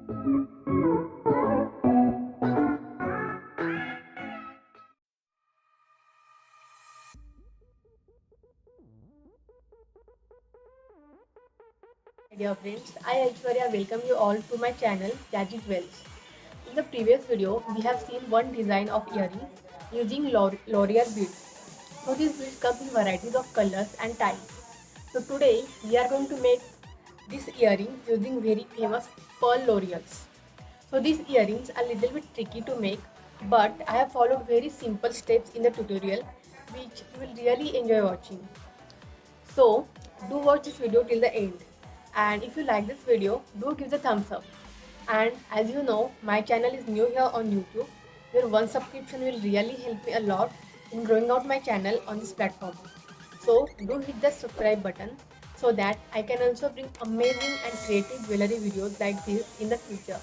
Dear friends, I Aishwarya welcome you all to my channel Jazzy Jewels. In the previous video, we have seen one design of earrings using L'Oreal beads. So these beads come in varieties of colors and types. So today we are going to make this earring using very famous pearl L'Oreals. So these earrings are little bit tricky to make, but I have followed very simple steps in the tutorial which you will really enjoy watching. So do watch this video till the end, and if you like this video, do give the thumbs up. And as you know, my channel is new here on YouTube. Your one subscription will really help me a lot in growing out my channel on this platform. So do hit the subscribe button so that I can also bring amazing and creative jewelry videos like this in the future.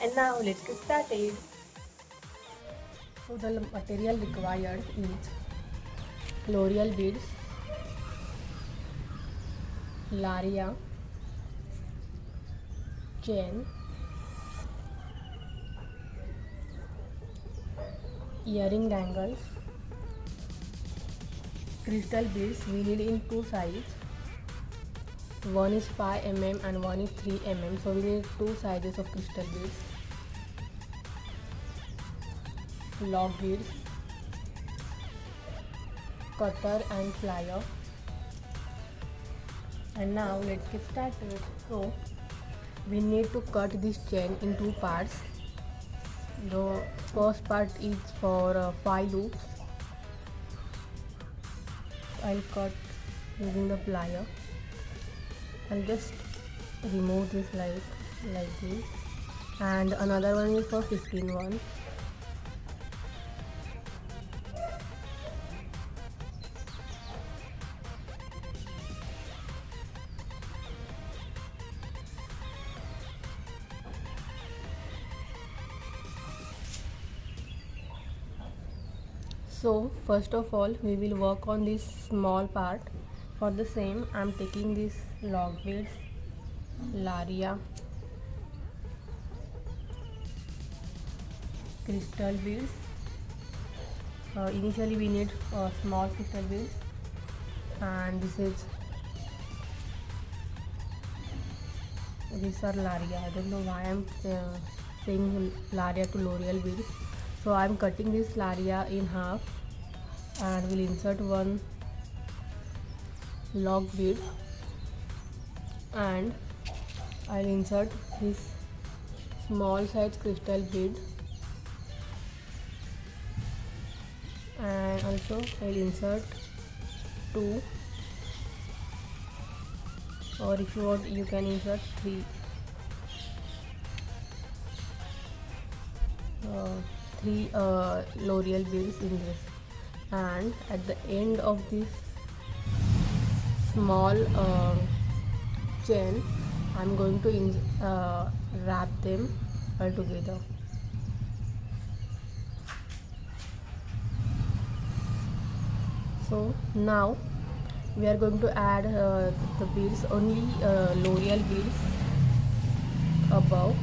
And now let's get started. So the material required is L'Oreal beads, Laria, chain, earring dangles, crystal beads. We need in two sizes. One is 5 mm and one is 3 mm. So we need two sizes of crystal beads. Lock beads, cutter and plier. And now let's get started. So we need to cut this chain in two parts. The first part is for 5 loops. I'll cut using the plier. I'll just remove this like this, and another one is for 15 ones. So first of all we will work on this small part. For the same I am taking this lock beads, Laria, crystal beads. Initially we need small crystal beads, and these are Laria. I don't know why I am saying Laria to L'Oreal beads. So I am cutting this Laria in half and will insert one lock bead, and I'll insert this small size crystal bead, and also I'll insert two, or if you want you can insert three L'Oreal beads in this. And at the end of this small chain I'm going to wrap them all together. So now we are going to add the beads, only L'Oreal beads above.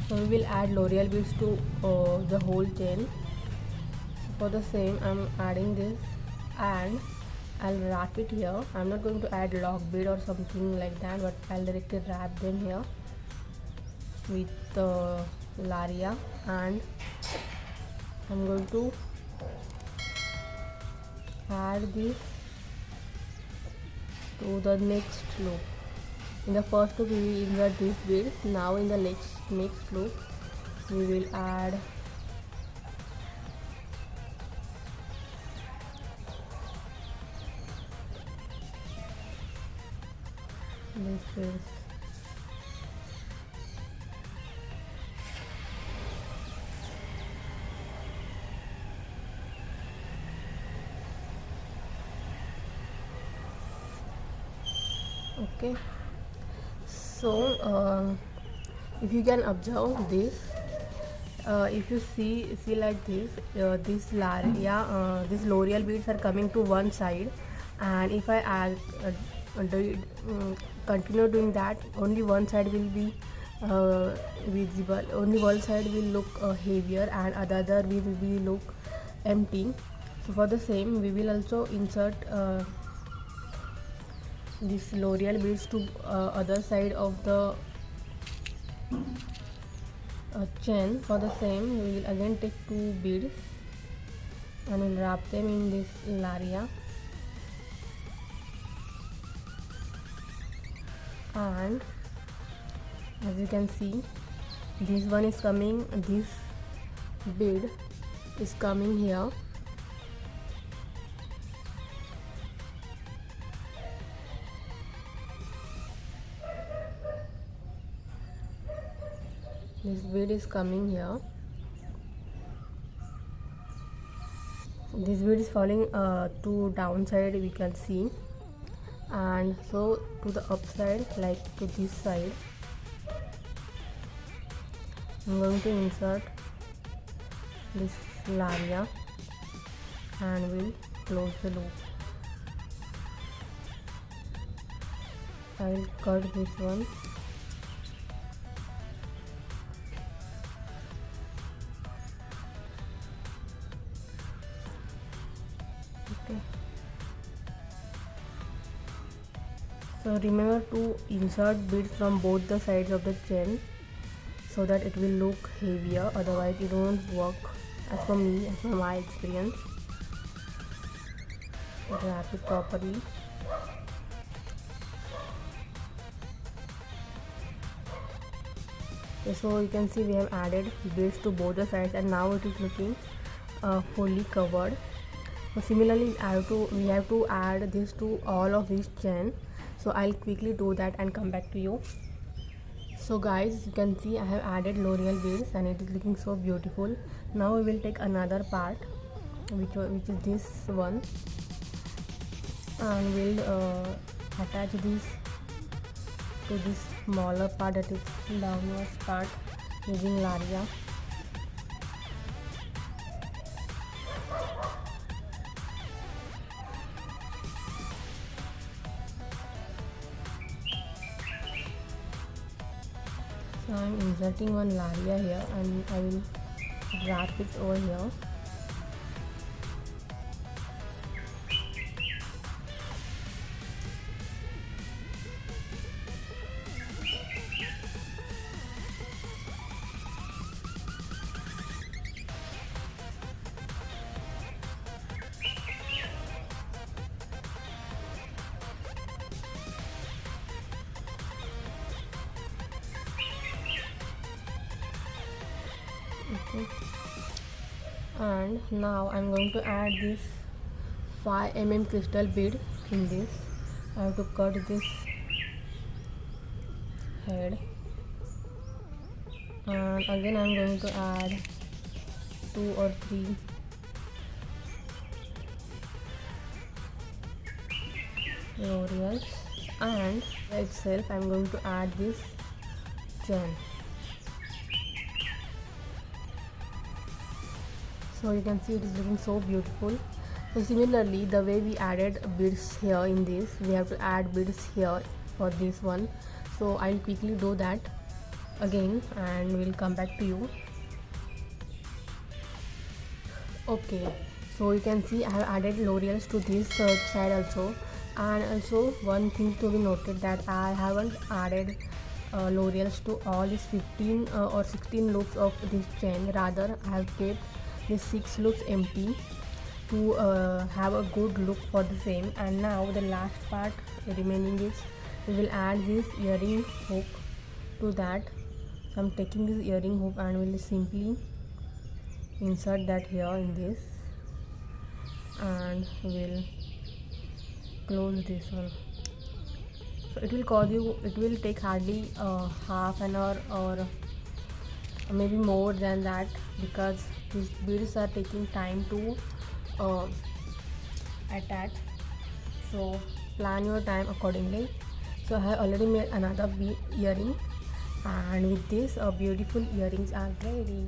So we will add L'Oreal beads to the whole chain. So for the same I'm adding this, and I'll wrap it here. I'm not going to add lock bead or something like that, but I'll directly wrap them here with Laria, and I'm going to add this to the next loop. In the first loop we will insert these beads. Now in the next loop we will add these beads. Okay, so if you can observe this, if you see like this, this L'Oreal beads are coming to one side, and if I add continue doing that, only one side will be visible, only one side will look heavier and other will be look empty. So for the same, we will also insert this L'Oreal beads to other side of the chain. For the same, we will again take two beads and we'll wrap them in this laria, and as you can see, this one is coming, this bead is coming here, this bead is coming here, this bead is falling to downside, we can see, and so to the upside, like to this side. I'm going to insert this laria and we'll close the loop. I'll cut this one. Okay. So remember to insert beads from both the sides of the chain so that it will look heavier, otherwise it won't work, as for me, as for my experience. Wrap it properly. Okay, so you can see we have added beads to both the sides and now it is looking fully covered. So similarly we have to add this to all of this chain, so I'll quickly do that and come back to you. So guys, you can see I have added L'Oreal beads and it is looking so beautiful. Now we will take another part which is this one, and we'll attach this to this smaller part, that is downwards part, using laria. So I am inserting one laria here and I will wrap it over here. Okay. And now I'm going to add this 5 mm crystal bead in this. I have to cut this head, and again I'm going to add 2 or 3 L'Oreals, and itself I'm going to add this chain. So you can see it is looking so beautiful. So similarly, the way we added beads here in this, we have to add beads here for this one. So I'll quickly do that again and we'll come back to you. Okay, so you can see I have added L'Oreals to this side also, and also one thing to be noted that I haven't added L'Oreals to all these 15 or 16 loops of this chain. Rather, I have kept these 6 loops empty to have a good look for the same. And now the last part remaining is we will add this earring hook to that. So I'm taking this earring hook and will simply insert that here in this, and we'll close this one. So it will take hardly half an hour or maybe more than that, because these beads are taking time to attach. So plan your time accordingly. So I have already made another earring, and with this beautiful earrings are ready.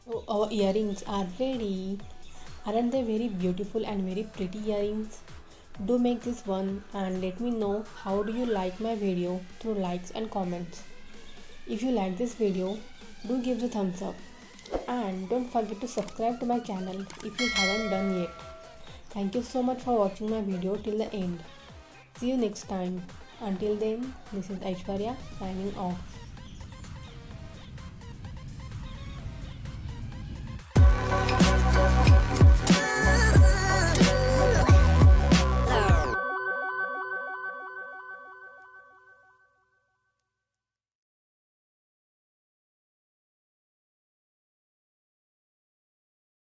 So our earrings are ready. Aren't they very beautiful and very pretty earrings? Do make this one and let me know how do you like my video through likes and comments. If you like this video, do give the thumbs up and don't forget to subscribe to my channel if you haven't done yet. Thank you so much for watching my video till the end. See you next time. Until then, this is Aishwarya signing off.